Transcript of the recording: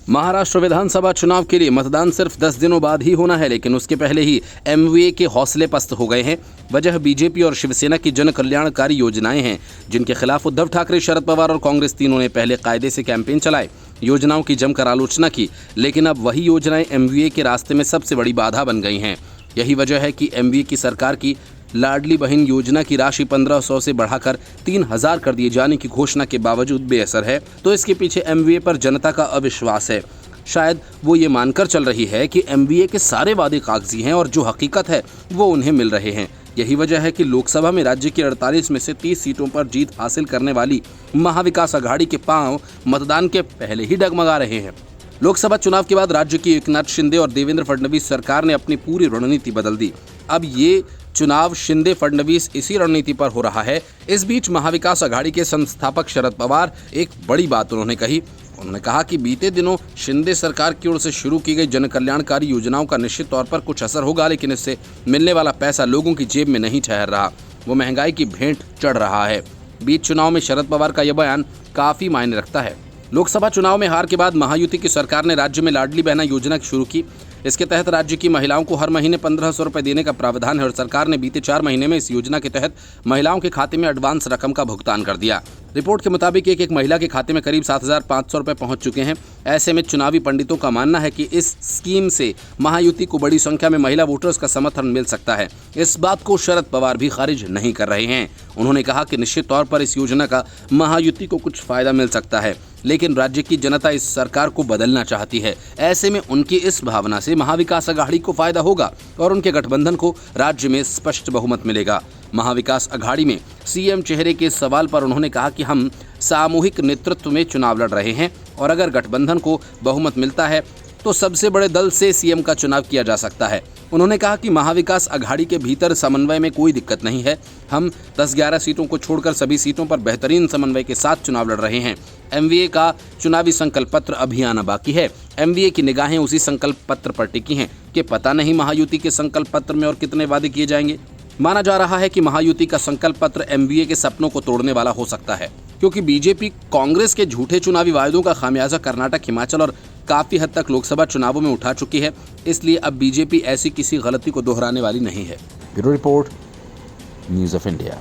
महाराष्ट्र विधानसभा चुनाव के लिए मतदान सिर्फ 10 दिनों बाद ही होना है, लेकिन उसके पहले ही एमवीए के हौसले पस्त हो गए हैं। वजह बीजेपी और शिवसेना की जन कल्याणकारी योजनाएं हैं, जिनके खिलाफ उद्धव ठाकरे, शरद पवार और कांग्रेस तीनों ने पहले कायदे से कैंपेन चलाए, योजनाओं की जमकर आलोचना की, लेकिन अब वही योजनाएं एमवीए के रास्ते में सबसे बड़ी बाधा बन गई हैं। यही वजह है कि एमवीए की सरकार की लाडली बहन योजना की राशि 1500 से बढ़ाकर 3000 कर दिए जाने की घोषणा के बावजूद बेअसर है। तो इसके पीछे एमवीए पर जनता का अविश्वास है। शायद वो ये मानकर चल रही है कि एमवीए के सारे वादे कागजी हैं और जो हकीकत है वो उन्हें मिल रहे हैं। यही वजह है कि लोकसभा में राज्य की 48 में से 30 सीटों पर जीत हासिल करने वाली महाविकास अघाड़ी के पांव मतदान के पहले ही डगमगा रहे हैं। लोकसभा चुनाव के बाद राज्य की एकनाथ शिंदे और देवेंद्र फडणवीस सरकार ने अपनी पूरी रणनीति बदल दी। अब ये चुनाव शिंदे फडणवीस इसी रणनीति पर हो रहा है। इस बीच महाविकास अघाड़ी के संस्थापक शरद पवार एक बड़ी बात उन्होंने कही। उन्होंने कहा कि बीते दिनों शिंदे सरकार की ओर से शुरू की गई जन कल्याणकारी योजनाओं का निश्चित तौर पर कुछ असर होगा, लेकिन इससे मिलने वाला पैसा लोगों की जेब में नहीं ठहर रहा, वो महंगाई की भेंट चढ़ रहा है। बीच चुनाव में शरद पवार का यह बयान काफी मायने रखता है। लोकसभा चुनाव में हार के बाद महायुति की सरकार ने राज्य में लाडली बहना योजना शुरू की। इसके तहत राज्य की महिलाओं को हर महीने 1500 रुपए देने का प्रावधान है और सरकार ने बीते 4 महीने में इस योजना के तहत महिलाओं के खाते में एडवांस रकम का भुगतान कर दिया। रिपोर्ट के मुताबिक एक महिला के खाते में करीब 7500 रुपए पहुंच चुके हैं। ऐसे में चुनावी पंडितों का मानना है कि इस स्कीम से महायुति को बड़ी संख्या में महिला वोटर्स का समर्थन मिल सकता है। इस बात को शरद पवार भी खारिज नहीं कर रहे हैं। उन्होंने कहा कि निश्चित तौर पर इस योजना का महायुति को कुछ फायदा मिल सकता है, लेकिन राज्य की जनता इस सरकार को बदलना चाहती है। ऐसे में उनकी इस भावना से महाविकास अघाड़ी को फायदा होगा और उनके गठबंधन को राज्य में स्पष्ट बहुमत मिलेगा। महाविकास अघाड़ी में सीएम चेहरे के सवाल पर उन्होंने कहा कि हम सामूहिक नेतृत्व में चुनाव लड़ रहे हैं और अगर गठबंधन को बहुमत मिलता है तो सबसे बड़े दल से सीएम का चुनाव किया जा सकता है। उन्होंने कहा कि महाविकास अघाड़ी के भीतर समन्वय में कोई दिक्कत नहीं है। हम 10-11 सीटों को छोड़कर सभी सीटों पर बेहतरीन समन्वय के साथ चुनाव लड़ रहे हैं। एमवीए का चुनावी संकल्प पत्र अभी आना बाकी है। एमवीए की निगाहें उसी संकल्प पत्र पर टिकी हैं कि पता नहीं महायुति के संकल्प पत्र में और कितने वादे किए जाएंगे। माना जा रहा है कि महायुति का संकल्प पत्र एमवीए के सपनों को तोड़ने वाला हो सकता है, क्योंकि बीजेपी कांग्रेस के झूठे चुनावी वायदों का खामियाजा कर्नाटक, हिमाचल और काफी हद तक लोकसभा चुनावों में उठा चुकी है। इसलिए अब बीजेपी ऐसी किसी गलती को दोहराने वाली नहीं है। Bureau report, news of India.